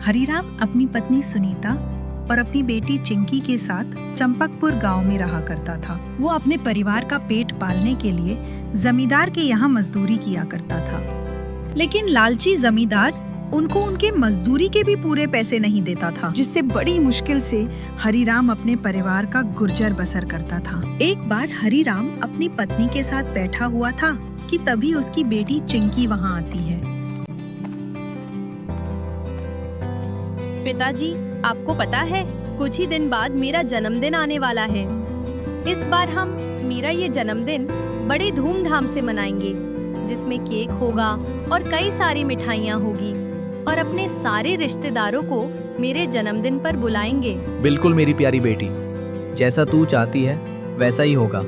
हरीराम अपनी पत्नी सुनीता और अपनी बेटी चिंकी के साथ चंपकपुर गांव में रहा करता था। वो अपने परिवार का पेट पालने के लिए जमींदार के यहाँ मजदूरी किया करता था, लेकिन लालची जमींदार उनको उनके मजदूरी के भी पूरे पैसे नहीं देता था, जिससे बड़ी मुश्किल से हरीराम अपने परिवार का गुर्जर बसर करता था। एक बार हरीराम अपनी पत्नी के साथ बैठा हुआ था कि तभी उसकी बेटी चिंकी वहाँ आती है। पिताजी, आपको पता है कुछ ही दिन बाद मेरा जन्मदिन आने वाला है। इस बार हम मेरा ये जन्मदिन बड़े धूमधाम से मनाएंगे, जिसमें केक होगा और कई सारी मिठाइयाँ होगी और अपने सारे रिश्तेदारों को मेरे जन्मदिन पर बुलाएंगे। बिल्कुल मेरी प्यारी बेटी, जैसा तू चाहती है वैसा ही होगा।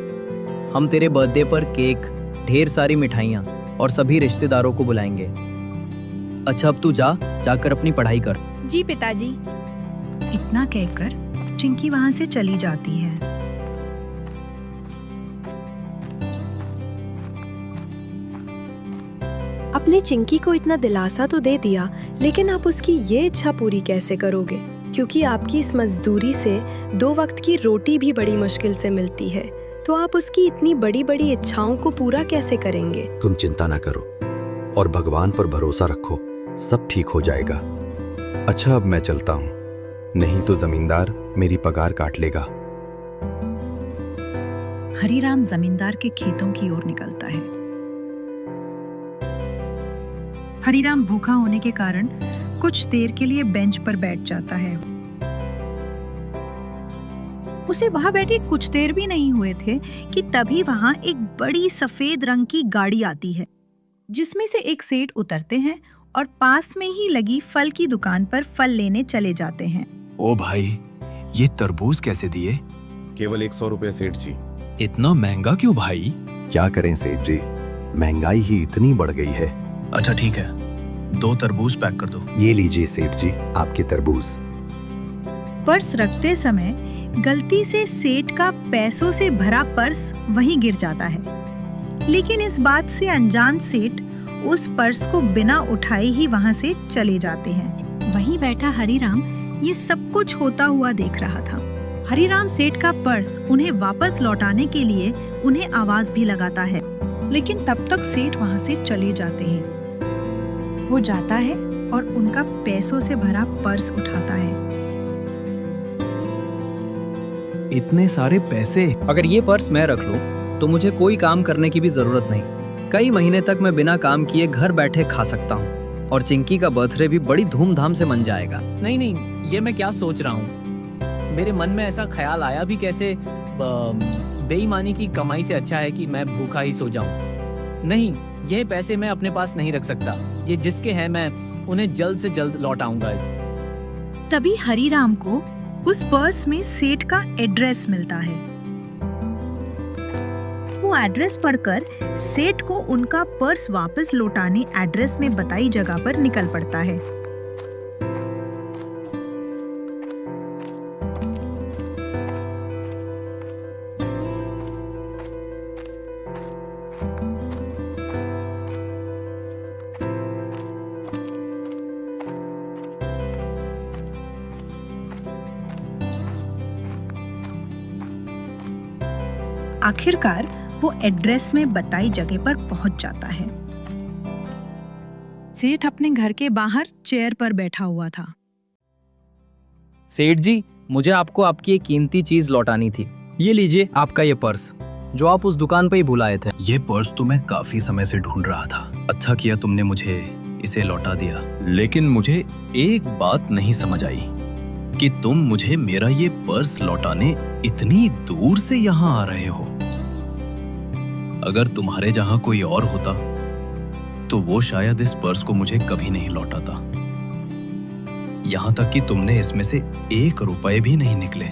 हम तेरे बर्थडे पर केक, ढेर सारी मिठाइयाँ और सभी रिश्तेदारों को बुलाएंगे। अच्छा अब तू जाकर अपनी पढ़ाई कर। जी पिताजी। इतना कहकर चिंकी वहाँ से चली जाती है। अपने चिंकी को इतना दिलासा तो दे दिया, लेकिन आप उसकी ये इच्छा पूरी कैसे करोगे? क्योंकि आपकी इस मजदूरी से 2 वक्त की रोटी भी बड़ी मुश्किल से मिलती है, तो आप उसकी इतनी बड़ी बड़ी इच्छाओं को पूरा कैसे करेंगे? तुम चिंता ना करो और भगवान पर भरोसा रखो, सब ठीक हो जाएगा। अच्छा अब मैं चलता हूँ, नहीं तो जमींदार मेरी पगार काट लेगा। हरीराम जमींदार के खेतों की ओर निकलता है। हरीराम भूखा होने के कारण कुछ देर के लिए बेंच पर बैठ जाता है। उसे वहां बैठे कुछ देर भी नहीं हुए थे कि तभी वहां एक बड़ी सफेद रंग की गाड़ी आती है, जिसमें से एक सेठ उतरते हैं और पास में ही लगी फल की दुकान पर फल लेने चले जाते हैं। ओ भाई, ये तरबूज कैसे दिए? केवल 100 रुपए सेठ जी। इतना महंगा क्यों भाई? क्या करें सेठ जी, महंगाई ही इतनी बढ़ गई है। अच्छा ठीक है, 2 तरबूज पैक कर दो। ये लीजिए सेठ जी, आपके तरबूज। पर्स रखते समय गलती से सेठ का पैसों से भरा पर्स वहीं गिर जाता है, लेकिन इस बात से अनजान सेठ उस पर्स को बिना उठाए ही वहां से चले जाते हैं। वहीं बैठा हरीराम ये सब कुछ होता हुआ देख रहा था। हरीराम सेठ का पर्स उन्हें वापस लौटाने के लिए उन्हें आवाज भी लगाता है, लेकिन तब तक सेठ वहां से चले जाते हैं। वो जाता है और उनका पैसों से भरा पर्स उठाता है। इतने सारे पैसे, अगर ये पर्स मैं रख लूं तो मुझे कोई काम करने की भी जरूरत नहीं। कई महीने तक मैं बिना काम किए घर बैठे खा सकता हूँ और चिंकी का बर्थडे भी बड़ी धूमधाम से मन जाएगा। नहीं, ये मैं क्या सोच रहा हूँ। मेरे मन में ऐसा ख्याल आया भी कैसे, बेईमानी की कमाई से अच्छा है कि मैं भूखा ही सो जाऊं। नहीं, ये पैसे मैं अपने पास नहीं रख सकता। ये जिसके हैं मैं उन्हें जल्द से जल्द लौटाऊंगा। तभी हरीराम को उस पर्स में सेठ का एड्रेस मिलता है। वो एड्रेस पढ़कर सेठ को उनका पर्स वापस लौटाने एड्रेस में बताई जगह पर निकल पड़ता है। आखिरकार वो एड्रेस में बताई जगह पर पहुंच जाता है। सेठ अपने घर के बाहर चेयर पर बैठा हुआ था। सेठ जी, मुझे आपको आपकी एक कीमती चीज लौटानी थी। ये लीजिए आपका ये पर्स, जो आप उस दुकान पे ही भुलाए थे। ये पर्स तो मैं काफी समय से ढूंढ रहा था। अच्छा किया तुमने मुझे इसे लौटा दिया। लेकिन मुझे एक बात नहीं समझ आई कि तुम मुझे मेरा ये पर्स लौटाने इतनी दूर से यहाँ आ रहे हो। अगर तुम्हारे जहां कोई और होता तो वो शायद इस पर्स को मुझे कभी नहीं लौटाता। यहां तक कि तुमने इसमें से 1 रुपए भी नहीं निकले,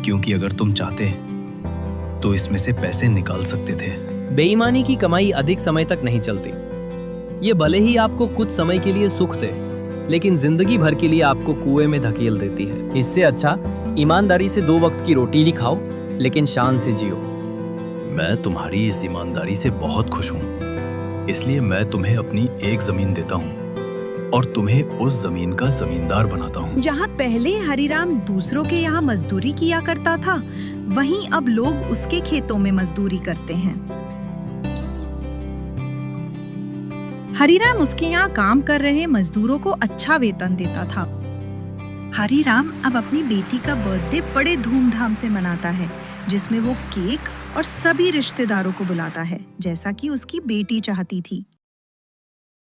क्योंकि अगर तुम चाहते तो इसमें से पैसे निकाल सकते थे। बेईमानी की कमाई अधिक समय तक नहीं चलती। ये भले ही आपको कुछ समय के लिए सुख दे, लेकिन जिंदगी भर के लिए आपको कुएं में धकेल देती है। इससे अच्छा ईमानदारी से 2 वक्त की रोटी ही खाओ, लेकिन शान से जियो। मैं तुम्हारी इस ईमानदारी से बहुत खुश हूँ, इसलिए मैं तुम्हें अपनी 1 जमीन देता हूँ। और तुम्हें उस जमीन का जमींदार बनाता हूँ। जहाँ पहले हरिराम दूसरों के यहाँ मजदूरी किया करता था, वहीं अब लोग उसके खेतों में मजदूरी करते हैं। हरिराम उसके यहाँ काम कर रहे मजदूरों को अच्छा वेतन देता था। हरिराम अब अपनी बेटी का बर्थडे बड़े धूमधाम से मनाता है, जिसमें वो केक और सभी रिश्तेदारों को बुलाता है, जैसा कि उसकी बेटी चाहती थी।